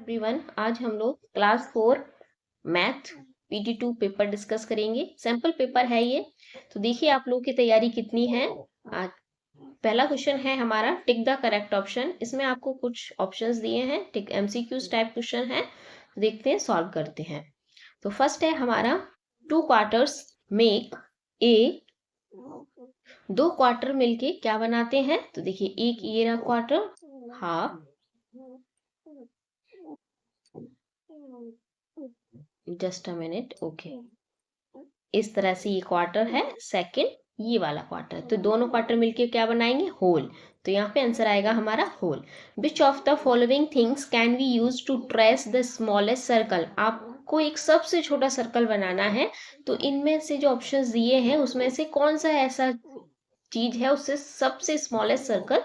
Everyone, आज हम लोग class 4 math PT2 paper discuss करेंगे। सैंपल पेपर है ये, तो देखिए आप लोगों की तैयारी कितनी है। आज पहला क्वेश्चन है हमारा टिक द करेक्ट ऑप्शन। इसमें आपको कुछ ऑप्शंस दिए हैं, टिक MCQs टाइप क्वेश्चन है। देखते हैं, सॉल्व करते हैं। तो फर्स्ट है हमारा 2 क्वार्टर्स मेक ए। 2 क्वार्टर मिलके क्या बनाते हैं? तो देखिए, एक ये रहा quarter, half, just a minute, okay. इस तरह से ये क्वार्टर है, सेकंड ये वाला क्वार्टर, तो दोनों क्वार्टर मिलके क्या बनाएंगे? होल। तो यहाँ पे आंसर आएगा हमारा whole. Which of the following things can we use to trace the smallest circle? आपको एक सबसे छोटा सर्कल बनाना है, तो इनमें से जो ऑप्शंस दिए हैं उसमें से कौन सा ऐसा चीज है उससे सबसे स्मॉलेस्ट सर्कल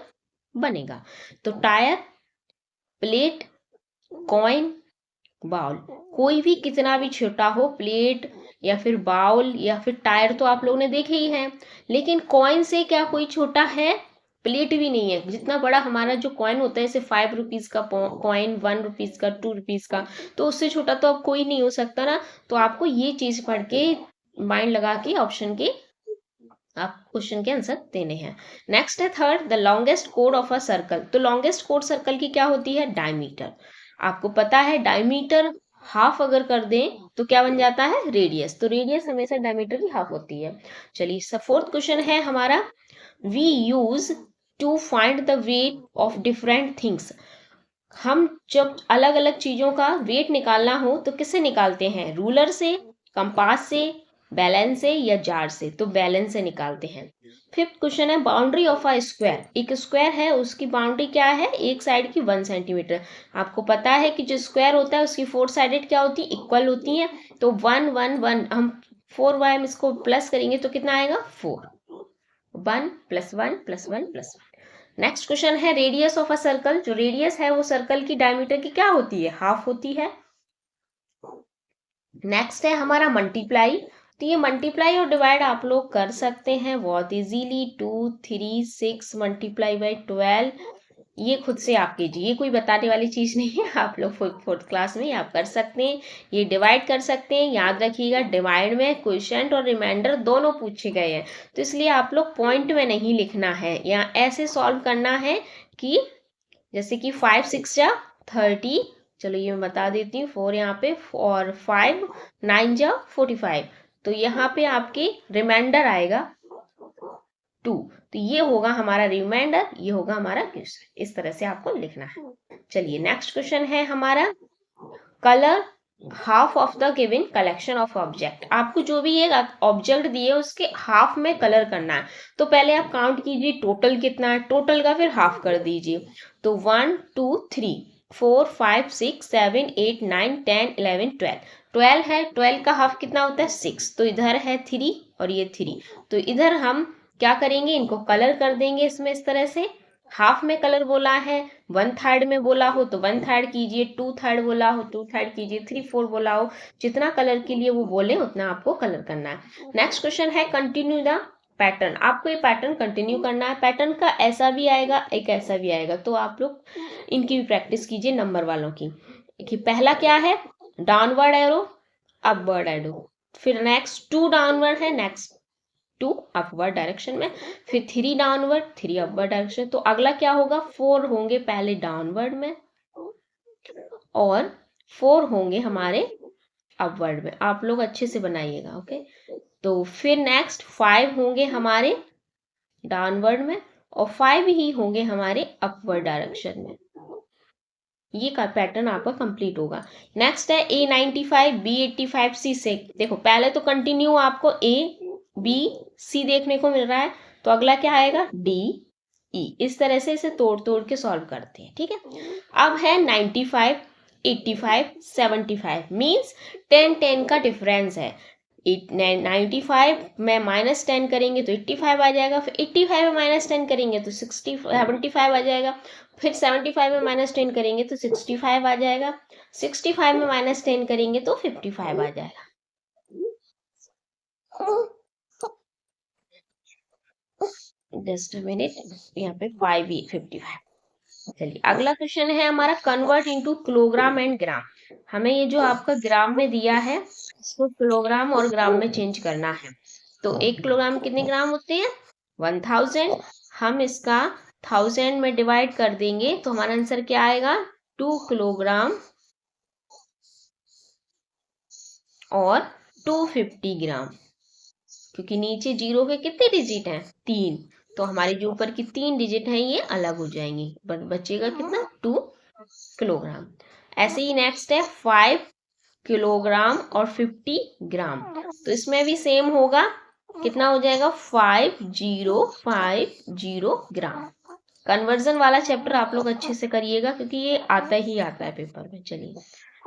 बनेगा? तो टायर, प्लेट, कॉइन, बाउल। कोई भी कितना भी छोटा हो, प्लेट या फिर बाउल या फिर टायर तो आप लोगों ने देखे ही हैं, लेकिन कॉइन से क्या कोई छोटा है? प्लेट भी नहीं है। जितना बड़ा हमारा जो कॉइन होता है, जैसे 5 रुपीज का कॉइन, 1 रुपीज का, 2 रुपीज का, तो उससे छोटा तो अब कोई नहीं हो सकता ना। तो आपको ये चीज पढ़ के माइंड लगा के ऑप्शन के आप क्वेश्चन के आंसर देने हैं। नेक्स्ट है third, the longest code of a circle. तो लॉन्गेस्ट कोड सर्कल की क्या होती है? डायमीटर। आपको पता है डायमीटर हाफ अगर कर दें तो क्या बन जाता है? रेडियस। तो रेडियस हमेशा डायमीटर की हाफ होती है। चलिए, फोर्थ क्वेश्चन है हमारा, we use to find the weight of different things. हम जब अलग अलग चीजों का वेट निकालना हो तो किससे निकालते हैं? रूलर से, कंपास से, बैलेंस से या जार से? तो बैलेंस से निकालते हैं। फिफ्थ क्वेश्चन है, बाउंड्री ऑफ अ स्क्वायर। एक स्क्वायर है, उसकी बाउंड्री क्या है? एक साइड की 1 सेंटीमीटर। आपको पता है कि जो स्क्वायर होता है उसकी 4 साइडेड क्या होती है? इक्वल होती है। तो 1 1 1, हम 4y हम इसको प्लस करेंगे तो कितना आएगा? 4। 1 + 1 + 1 + 1। नेक्स्ट क्वेश्चन है, रेडियस ऑफ अ सर्कल। जो रेडियस है वो सर्कल की डायमीटर की क्या होती है? हाफ होती है। नेक्स्ट है हमारा मल्टीप्लाई। तो ये मल्टीप्लाई और डिवाइड आप लोग कर सकते हैं बहुत इजीली। 2 3 6 मल्टीप्लाई बाई 12, ये खुद से आप कीजिए, ये कोई बताने वाली चीज नहीं है। आप लोग फोर्थ क्लास में आप कर सकते हैं। ये डिवाइड कर सकते हैं। याद रखिएगा, डिवाइड में क्वेश्चन और रिमाइंडर दोनों पूछे गए हैं, तो इसलिए आप लोग पॉइंट में नहीं लिखना है, या ऐसे सॉल्व करना है कि जैसे कि 5 6 जा 30। चलो ये मैं बता देती हूँ, 4 यहाँ पे और 5 9 जा 45। तो यहाँ पे आपके रिमाइंडर आएगा 2। तो ये होगा हमारा रिमाइंडर, ये होगा हमारा क्वेश्चन। इस तरह से आपको लिखना है। चलिए, नेक्स्ट क्वेश्चन है हमारा, colour half of the given collection of object. आपको जो भी एक ऑब्जेक्ट दिए उसके हाफ में कलर करना है। तो पहले आप काउंट कीजिए टोटल कितना है, टोटल का फिर हाफ कर दीजिए। तो 1 2 3 4 5 6 7 8 9 10 11 12। 12 है, 12 का हाफ कितना होता है? 6। तो इधर है 3 और ये 3, तो इधर हम क्या करेंगे? इनको कलर कर देंगे इसमें इस तरह से। हाफ में कलर बोला है, 1/3 में बोला हो तो 1/3 कीजिए, 2/3 बोला हो 2/3 कीजिए, 3/4 बोला हो, जितना कलर के लिए वो बोले उतना आपको कलर करना है। नेक्स्ट क्वेश्चन है, कंटिन्यू द पैटर्न। आपको ये पैटर्न कंटिन्यू करना है। पैटर्न का ऐसा भी आएगा, एक ऐसा भी आएगा, तो आप लोग इनकी भी प्रैक्टिस कीजिए नंबर वालों की। कि पहला क्या है? Downward arrow, upward arrow. फिर नेक्स्ट 2 डाउनवर्ड है, नेक्स्ट 2 अपवर्ड डायरेक्शन में, फिर 3 डाउनवर्ड, 3 अपवर्ड डायरेक्शन। तो अगला क्या होगा? 4 होंगे पहले डाउनवर्ड में और 4 होंगे हमारे अपवर्ड में। आप लोग अच्छे से बनाइएगा, ओके। तो फिर नेक्स्ट 5 होंगे हमारे डाउनवर्ड में और 5 ही होंगे हमारे अपवर्ड डायरेक्शन में। ये का पैटर्न आपका कंप्लीट होगा। नेक्स्ट है A95, B85, C6। देखो, पहले तो कंटिन्यू आपको A B C देखने को मिल रहा है, तो अगला क्या आएगा? D E। इस तरह से इसे तोड़ तोड़ के सॉल्व करते हैं, ठीक है। अब है 95, 85, 75, मीन्स 10 का डिफरेंस है। 95 में -10 करेंगे तो 85 आ जाएगा, फिर 85 में -10 करेंगे तो 75 आ जाएगा, फिर 75 में -10 करेंगे तो 65 आ जाएगा, 65 में -10 करेंगे तो 55 आ जाएगा। जस्ट अ मिनट, यहाँ पे 5 55। चलिए अगला क्वेश्चन है हमारा, कन्वर्ट इनटू किलोग्राम एंड ग्राम। हमें ये जो आपका ग्राम में दिया है इसको किलोग्राम और ग्राम में चेंज करना है। तो 1 किलोग्राम कितने ग्राम होते हैं? 1000। हम इसका 1000 में डिवाइड कर देंगे तो हमारा आंसर क्या आएगा? 2 किलोग्राम और 250 ग्राम। क्योंकि नीचे जीरो के कितने डिजिट हैं? 3। तो हमारे जो ऊपर की 3 डिजिट हैं ये अलग हो जाएंगी, बचेगा कितना? 2 किलोग्राम। ऐसे ही नेक्स्ट है 5 किलोग्राम और 50 ग्राम। तो इसमें भी सेम होगा, कितना हो जाएगा? 5050 ग्राम। कन्वर्जन वाला चैप्टर आप लोग अच्छे से करिएगा क्योंकि ये आता ही आता है पेपर में। चलिए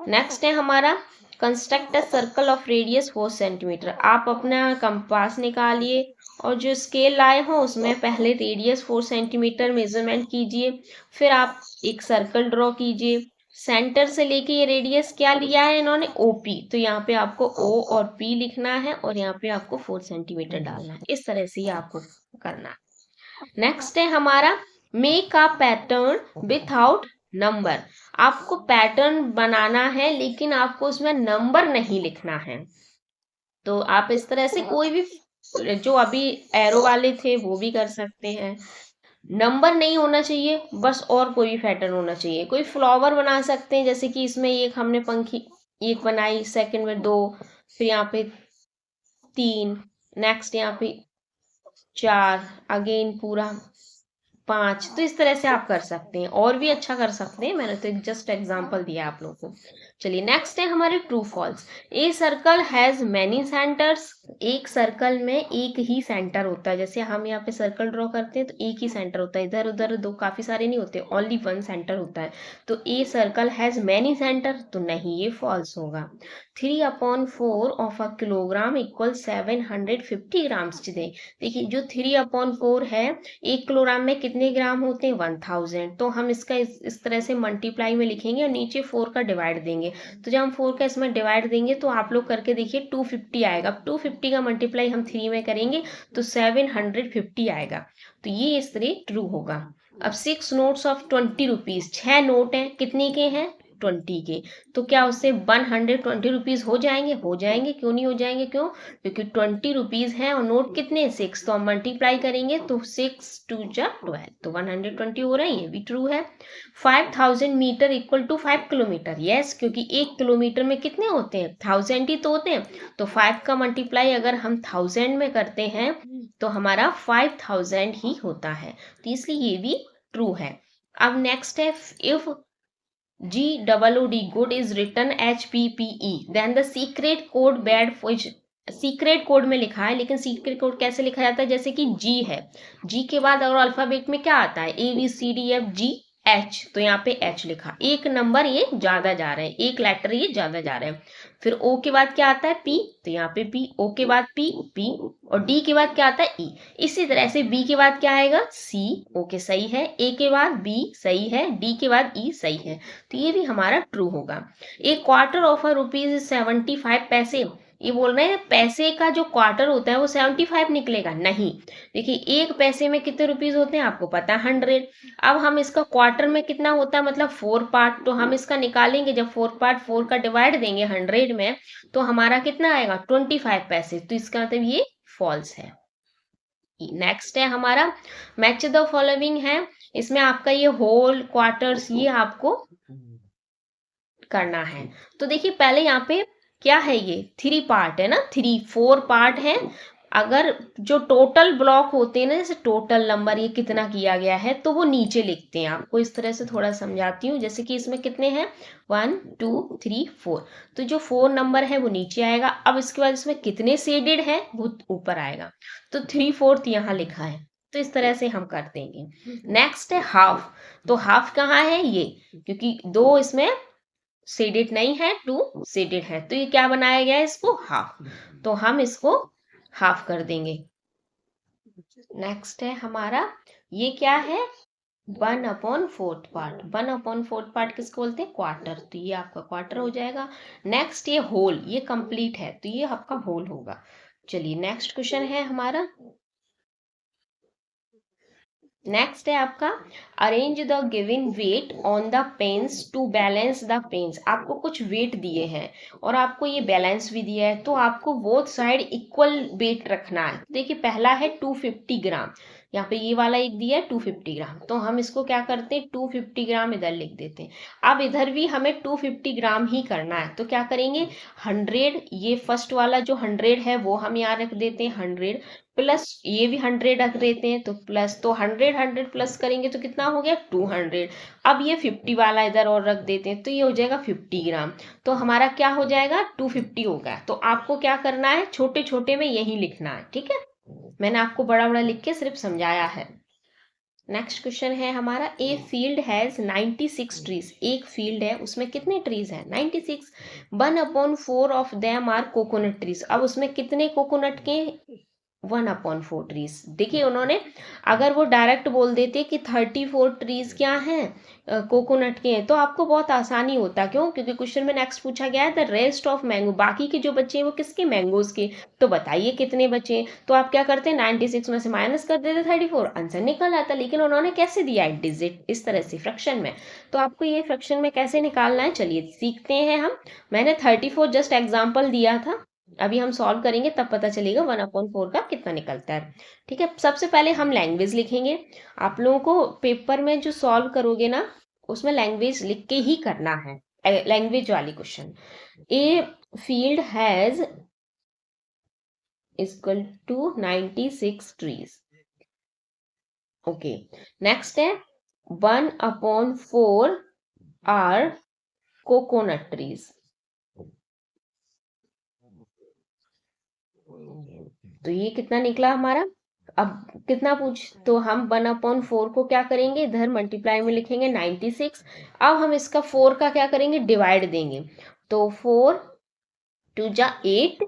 नेक्स्ट है हमारा, construct a circle of radius 4 centimetre. आप अपना कंपास निकालिए और जो स्केल लाए हो उसमें पहले रेडियस 4 सेंटीमीटर मेजरमेंट कीजिए, फिर आप एक सर्कल ड्रॉ कीजिए। सेंटर से लेके ये रेडियस क्या लिया है इन्होंने? ओपी। तो यहाँ पे आपको ओ और पी लिखना है और यहाँ पे आपको 4 सेंटीमीटर डालना है। इस तरह से ही आपको करना है। नेक्स्ट है हमारा, make a pattern without number. आपको पैटर्न बनाना है लेकिन आपको उसमें नंबर नहीं लिखना है। तो आप इस तरह से कोई भी, जो अभी एरो वाले थे वो भी कर सकते हैं। नंबर नहीं होना चाहिए बस, और कोई भी पैटर्न होना चाहिए। कोई फ्लावर बना सकते हैं, जैसे कि इसमें एक हमने पंखी एक बनाई, सेकंड में 2, फिर यहाँ पे 3, नेक्स्ट यहाँ पे 4, अगेन पूरा 5। तो इस तरह से आप कर सकते हैं, और भी अच्छा कर सकते हैं। मैंने तो एक जस्ट एग्जांपल दिया आप लोगों को। चलिए नेक्स्ट है हमारे true false. A circle has many centres. एक सर्कल में एक ही सेंटर होता है। जैसे हम यहाँ पे सर्कल ड्रॉ करते हैं तो एक ही सेंटर होता है, इधर उधर दो काफी सारे नहीं होते, ओनली वन सेंटर होता है। तो ए सर्कल हैज मैनी सेंटर, तो नहीं, ये फॉल्स होगा। 3/4 of a kilogram equal 750 grams. देखिए जो 3/4 है, 1 किलोग्राम में कितने ग्राम होते हैं? 1000। तो हम इसका इस तरह से मल्टीप्लाई में लिखेंगे और नीचे 4 का डिवाइड देंगे। तो जब हम 4 का इसमें डिवाइड देंगे तो आप लोग करके देखिए 250 आएगा। अब 250 का मल्टीप्लाई हम 3 में करेंगे तो 750 आएगा। तो ये इस तरह ट्रू होगा। अब 6 नोट्स ऑफ 20 रुपीज, 6 नोट हैं, कितने के हैं? 20 के। तो क्या उससे 120 रुपीज हो जाएंगे? हो जाएंगे, क्यों नहीं हो जाएंगे? क्यों? क्योंकि 20 रुपीज है और नोट कितने? 6। तो हम मल्टीप्लाई करेंगे तो 6 2 जा 12, तो 120 हो रहा है। ये भी ट्रू है। 5000 metre equal to 5 kilometre. Yes, क्योंकि 1 किलोमीटर में कितने होते हैं? 1000 ही तो होते हैं। तो 5 का मल्टीप्लाई अगर हम 1000 में करते हैं तो हमारा 5000 ही होता है। तो इसलिए ये भी ट्रू है। अब नेक्स्ट है, if GOOD good is written HPPE then the secret code bad for, secret code में लिखा है, लेकिन सीक्रेट कोड कैसे लिखा जाता है? जैसे कि जी है, जी के बाद और अल्फाबेट में क्या आता है? ABCDFG H। तो यहाँ पे H लिखा, एक नंबर ये ज्यादा जा रहे हैं, एक लेटर ये ज्यादा जा रहे हैं। फिर O के बाद क्या आता है? P। तो यहाँ पे P, O के बाद P, P, और D के बाद क्या आता है? E। इसी तरह से B के बाद क्या आएगा? C। ओके सही है। A के बाद B सही है, D के बाद E सही है। तो ये भी हमारा ट्रू होगा। एक क्वार्टर ऑफ अ रुपीज 75 पैसे। ये बोल रहे हैं पैसे का जो क्वार्टर होता है वो 75 निकलेगा? नहीं। देखिए एक पैसे में कितने रुपीज होते हैं आपको पता है? 100। अब हम इसका क्वार्टर में कितना होता है, मतलब 4 पार्ट। तो हम इसका निकालेंगे, जब 4 पार्ट 4 का डिवाइड देंगे 100 में तो हमारा कितना आएगा? 25 पैसे। तो इसका मतलब ये फॉल्स है। नेक्स्ट है हमारा, मैच द फॉलोइंग है। इसमें आपका ये होल, क्वार्टर्स, ये आपको करना है। तो देखिए पहले यहाँ पे क्या है, ये 3 पार्ट है ना, 4 पार्ट है। अगर जो टोटल ब्लॉक होते हैं ना, जैसे टोटल नंबर ये कितना किया गया है, तो वो नीचे लिखते हैं। आपको इस तरह से थोड़ा समझाती हूँ। जैसे कि इसमें कितने हैं? 1 2 3 4। तो जो 4 नंबर है वो नीचे आएगा। अब इसके बाद इसमें कितने शेडेड है वो ऊपर आएगा। तो 3/4 यहाँ लिखा है। तो इस तरह से हम कर देंगे। नेक्स्ट है हाफ। तो हाफ कहाँ है? ये, क्योंकि 2 इसमें शेडेड नहीं है, 2 शेडेड है, तो ये क्या बनाया गया है? इसको हाफ। तो हम इसको हाफ कर देंगे। नेक्स्ट है हमारा, ये क्या है? 1/4 पार्ट। 1/4 पार्ट किसको बोलते हैं? क्वार्टर। तो ये आपका क्वार्टर हो जाएगा। नेक्स्ट ये होल, ये कंप्लीट है तो ये आपका होल होगा। चलिए नेक्स्ट क्वेश्चन है हमारा, नेक्स्ट है आपका arrange the given weight on the pans to balance the pans. आपको कुछ वेट दिए हैं और आपको ये बैलेंस भी दिया है, तो आपको बोथ साइड इक्वल वेट रखना है। देखिए पहला है 250 ग्राम, यहाँ पे ये वाला एक दिया है 250 ग्राम, तो हम इसको क्या करते हैं 250 ग्राम इधर लिख देते हैं। अब इधर भी हमें 250 ग्राम ही करना है, तो क्या करेंगे 100, ये फर्स्ट वाला जो 100 है वो हम यहाँ रख देते हैं 100, प्लस ये भी 100 रख देते हैं, तो प्लस, तो 100 प्लस करेंगे तो कितना हो गया 200। अब ये 50 वाला इधर और रख देते हैं, तो ये हो जाएगा 50 ग्राम, तो हमारा क्या हो जाएगा 250 हो गया। तो आपको क्या करना है छोटे छोटे में यही लिखना है, ठीक है, मैंने आपको बड़ा बड़ा लिख के सिर्फ समझाया है। नेक्स्ट क्वेश्चन है हमारा, ए फील्ड हैज 96 ट्रीज। एक फील्ड है उसमें कितने ट्रीज हैं 96, 1/4 of them are coconut trees. अब उसमें कितने कोकोनट के 1/4 ट्रीज। देखिए उन्होंने अगर वो डायरेक्ट बोल देते कि 34 ट्रीज क्या हैं कोकोनट के हैं, तो आपको बहुत आसानी होता। क्यों? क्योंकि क्वेश्चन में नेक्स्ट पूछा गया है द रेस्ट ऑफ मैंगो, बाकी के जो बच्चे हैं वो किसके मैंगोज के, तो बताइए कितने बचे। तो आप क्या करते 96 में से माइनस कर देते 34, आंसर निकल आता। लेकिन उन्होंने कैसे दिया है डिजिट, इस तरह से फ्रैक्शन में, तो आपको ये फ्रैक्शन में कैसे निकालना है चलिए सीखते हैं हम। मैंने 34 जस्ट एग्जाम्पल दिया था, अभी हम सॉल्व करेंगे तब पता चलेगा 1/4 का कितना निकलता है। ठीक है, सबसे पहले हम लैंग्वेज लिखेंगे। आप लोगों को पेपर में जो सॉल्व करोगे ना उसमें लैंग्वेज लिख के ही करना है, लैंग्वेज वाली question. A field has equal to 96 trees. Okay, next है 1/4 आर कोकोनट ट्रीज। तो ये कितना निकला हमारा, अब कितना पूछ, तो हम 1/4 को क्या करेंगे इधर मल्टीप्लाई में लिखेंगे 96। अब हम इसका 4 का क्या करेंगे डिवाइड देंगे, तो 4 2 जा 8,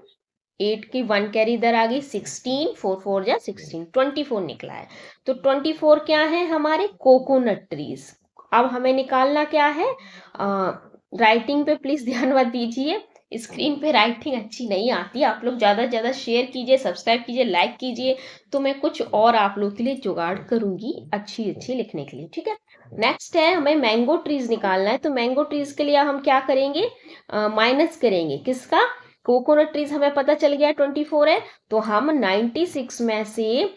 8 की 1 कैरी इधर आ गई 16, 4 4 जा 16, 24 निकला है। तो 24 क्या है हमारे कोकोनट ट्रीज। अब हमें निकालना क्या है, राइटिंग पे प्लीज ध्यान मत दीजिए, स्क्रीन पे राइटिंग अच्छी नहीं आती। आप लोग ज़्यादा से ज़्यादा शेयर कीजिए, सब्सक्राइब कीजिए, लाइक कीजिए, तो मैं कुछ और आप लोग के लिए जुगाड़ करूंगी अच्छी अच्छी लिखने के लिए, ठीक है। नेक्स्ट है हमें मैंगो ट्रीज निकालना है, तो मैंगो ट्रीज के लिए हम क्या करेंगे माइनस करेंगे किसका, कोकोनट ट्रीज हमें पता चल गया 24 है, तो हम 96 में से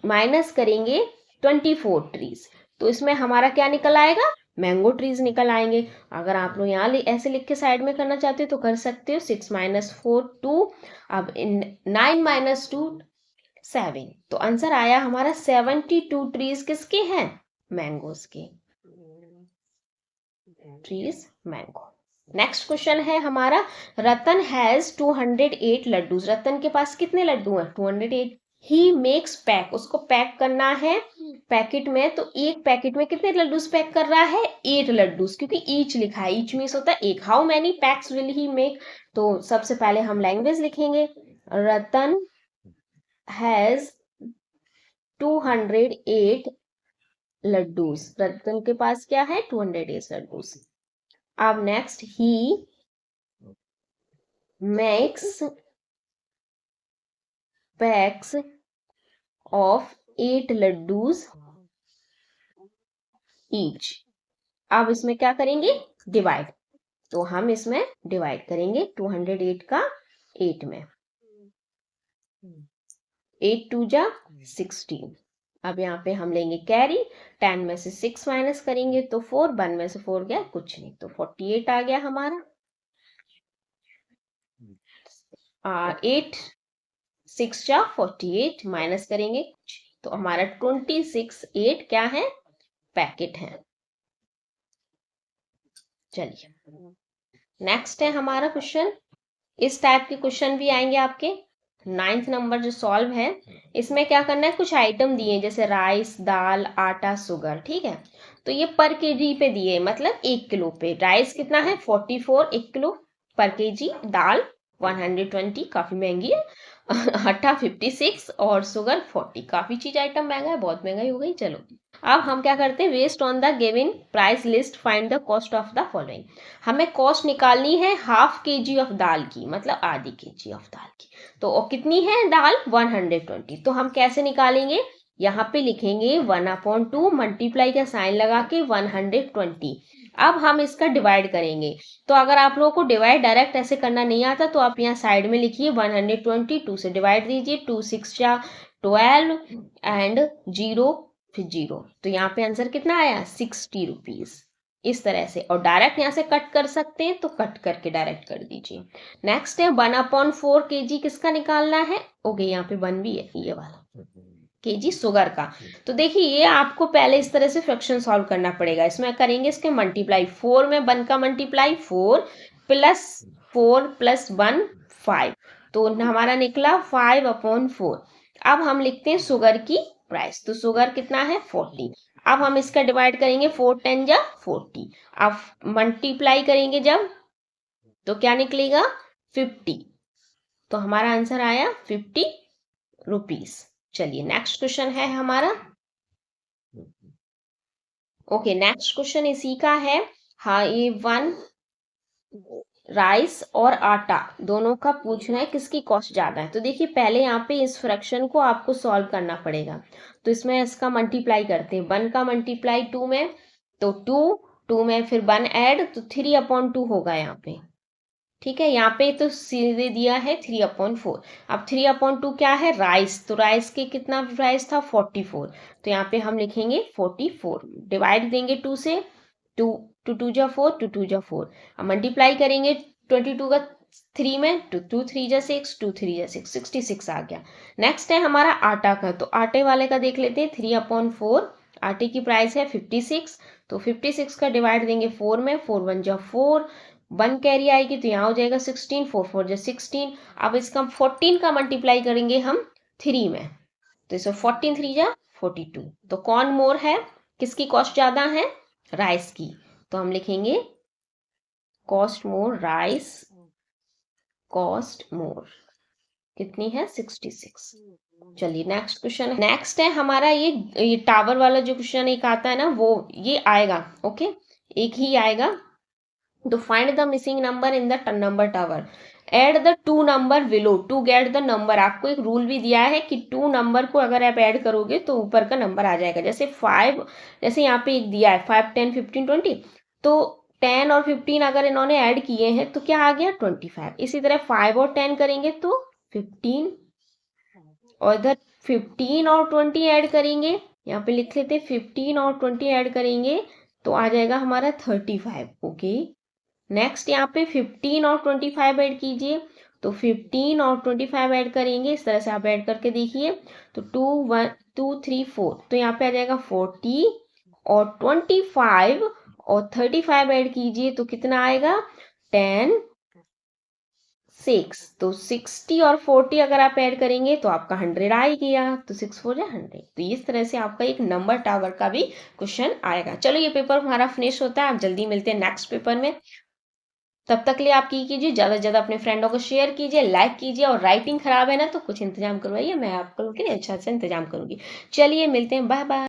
माइनस करेंगे 24 ट्रीज, तो इसमें हमारा क्या निकल आएगा मैंगो ट्रीज निकल आएंगे। अगर आप लोग यहाँ ऐसे लिख के साइड में करना चाहते हो तो कर सकते हो, 6 - 4 2, अब 9 - 2 7, तो आंसर आया हमारा 72 ट्रीज किसके हैं मैंगोज के, ट्रीज मैंगो। नेक्स्ट क्वेश्चन है हमारा, रतन हैज 208 लड्डू। रतन के पास कितने लड्डू हैं 208। ही मेक्स पैक, उसको पैक करना है पैकेट में, तो एक पैकेट में कितने लड्डूस पैक कर रहा है 8 लड्डूस, क्योंकि ईच लिखा है, ईच मीन्स होता है एक। How many PACS will he make, तो सबसे पहले हम लैंग्वेज लिखेंगे, रतन हैज 208 लड्डूस। रतन के पास क्या है 208 लड्डूस। अब next he makes packs of 8 laddus each. अब इसमें क्या करेंगे डिवाइड, तो हम इसमें डिवाइड करेंगे 208 का 8 में, 8 2 जा 16। अब यहाँ पे हम लेंगे कैरी, 10 में से 6 माइनस करेंगे तो 4, 1 में से 4 गया कुछ नहीं, तो 48 आ गया हमारा। 8 6 जा 48 माइनस करेंगे कुछ, तो हमारा 26 8 क्या है पैकेट है। चलिए नेक्स्ट है हमारा क्वेश्चन, इस टाइप के क्वेश्चन भी आएंगे आपके 9th नंबर जो सॉल्व है। इसमें क्या करना है, कुछ आइटम दिए जैसे राइस, दाल, आटा, शुगर, ठीक है, तो ये पर केजी पे दिए, मतलब 1 किलो पे। राइस कितना है 44 1 किलो पर केजी, दाल 120 काफी महंगी है, आटा 56 और शुगर 40, काफी चीज आइटम महंगा है, बहुत महंगाई हो गई। चलो अब हम क्या करते हैं, based on the given price list find the cost of the following. हमें कॉस्ट निकालनी है ½ kg ऑफ दाल की, मतलब आधी kg ऑफ दाल की, तो कितनी है दाल 120, तो हम कैसे निकालेंगे यहाँ पे लिखेंगे 1/2 मल्टीप्लाई का साइन लगा के 120। अब हम इसका डिवाइड करेंगे। तो अगर आप लोगों को डिवाइड डायरेक्ट ऐसे करना नहीं आता तो आप यहाँ साइड में लिखिए 120, 2 से डिवाइड दीजिए, 2 6 जा 12 एंड 0 फिर 0। तो यहाँ पे आंसर कितना आया 60 रुपीज। इस तरह से, और डायरेक्ट यहाँ से कट कर सकते हैं तो कट करके डायरेक्ट कर दीजिए। नेक्स्ट है 1/4 kg किसका निकालना है। ओके, यहाँ पे 1 भी है, ये वाला kg शुगर का। तो देखिए ये आपको पहले इस तरह से फ्रैक्शन सॉल्व करना पड़ेगा। इसमें करेंगे इसके मल्टीप्लाई, 4 में 1 का मल्टीप्लाई 4 प्लस 4 प्लस 1 5, तो हमारा निकला 5/4। अब हम लिखते हैं शुगर की प्राइस। तो शुगर कितना है 40। अब हम इसका डिवाइड करेंगे, 4 10 जा 40। अब मल्टीप्लाई करेंगे जब, तो क्या निकलेगा 50। तो हमारा आंसर आया 50 रुपीज। चलिए नेक्स्ट क्वेश्चन है हमारा। ओके, नेक्स्ट क्वेश्चन इसी का है। हाँ, ये 1 राइस और आटा दोनों का पूछना है किसकी कॉस्ट ज्यादा है। तो देखिए पहले यहाँ पे इस फ्रैक्शन को आपको सॉल्व करना पड़ेगा। तो इसमें इसका मल्टीप्लाई करते हैं, 1 का मल्टीप्लाई 2 में, तो 2 में फिर 1 ऐड, तो 3/2 होगा यहाँ पे। ठीक है, यहाँ पे तो सीधे दिया है 3/4। अब 3/2 क्या है राइस, तो राइस के कितना प्राइस था 44। तो यहाँ पे हम लिखेंगे 44, डिवाइड देंगे 2 से, 2 2 जा 4, 2 जा 4। अब मल्टीप्लाई करेंगे 22 का 3 में, 2 3 जा 6, 2 3 जा 6, 66 आ गया। नेक्स्ट है हमारा आटा का। तो आटे वाले का देख लेते हैं, 3/4 आटे की प्राइस है 56। तो 56 का डिवाइड देंगे 4 में, 4 1 जा 4, 1 कैरी आएगी तो यहाँ हो जाएगा 16, 4 4 जा 16। अब इसका 14 का मल्टीप्लाई करेंगे हम 3 में, तो इसमें 14 3 जा 42। तो कौन मोर है, किसकी कॉस्ट ज्यादा है राइस की। तो हम लिखेंगे cost more, rice cost more कितनी है 66। चलिए नेक्स्ट क्वेश्चन है। नेक्स्ट है हमारा ये टावर वाला जो क्वेश्चन एक आता है ना, वो ये आएगा। ओके, एक ही आएगा। तो find the missing number in the number tower, add the 2 number below to get the number. आपको एक रूल भी दिया है कि 2 नंबर को अगर आप ऐड करोगे तो ऊपर का नंबर आ जाएगा। जैसे 5, जैसे यहाँ पे एक दिया है 5 10 15 20, तो 10 और 15 अगर इन्होंने ऐड किए हैं तो क्या आ गया 25। इसी तरह 5 और 10 करेंगे तो 15, और इधर 15 और 20 ऐड करेंगे, यहाँ पे लिख लेते 15 और 20 ऐड करेंगे तो आ जाएगा हमारा 35। ओके, नेक्स्ट यहाँ पे 15 और 25 ऐड कीजिए, तो 15 और 25 ऐड करेंगे। इस तरह से आप ऐड करके देखिए, तो 2 1 2 3 4, तो यहाँ पे आ जाएगा 40, और 25 और 35 ऐड कीजिए तो कितना आएगा 10 6। तो 60 और 40 अगर आप ऐड करेंगे तो आपका 100 आ ही गया, तो 6 4 जा 100। तो इस तरह से आपका एक नंबर टावर का भी क्वेश्चन आएगा। चलो ये पेपर हमारा फिनिश होता है, आप जल्दी मिलते हैं नेक्स्ट पेपर में। तब तक के लिए आप की कीजिए, ज़्यादा से ज़्यादा अपने फ्रेंडों को शेयर कीजिए, लाइक कीजिए, और राइटिंग खराब है ना तो कुछ इंतजाम करवाइए, मैं आपको के लिए अच्छा इंतजाम करूंगी। चलिए मिलते हैं, बाय बाय।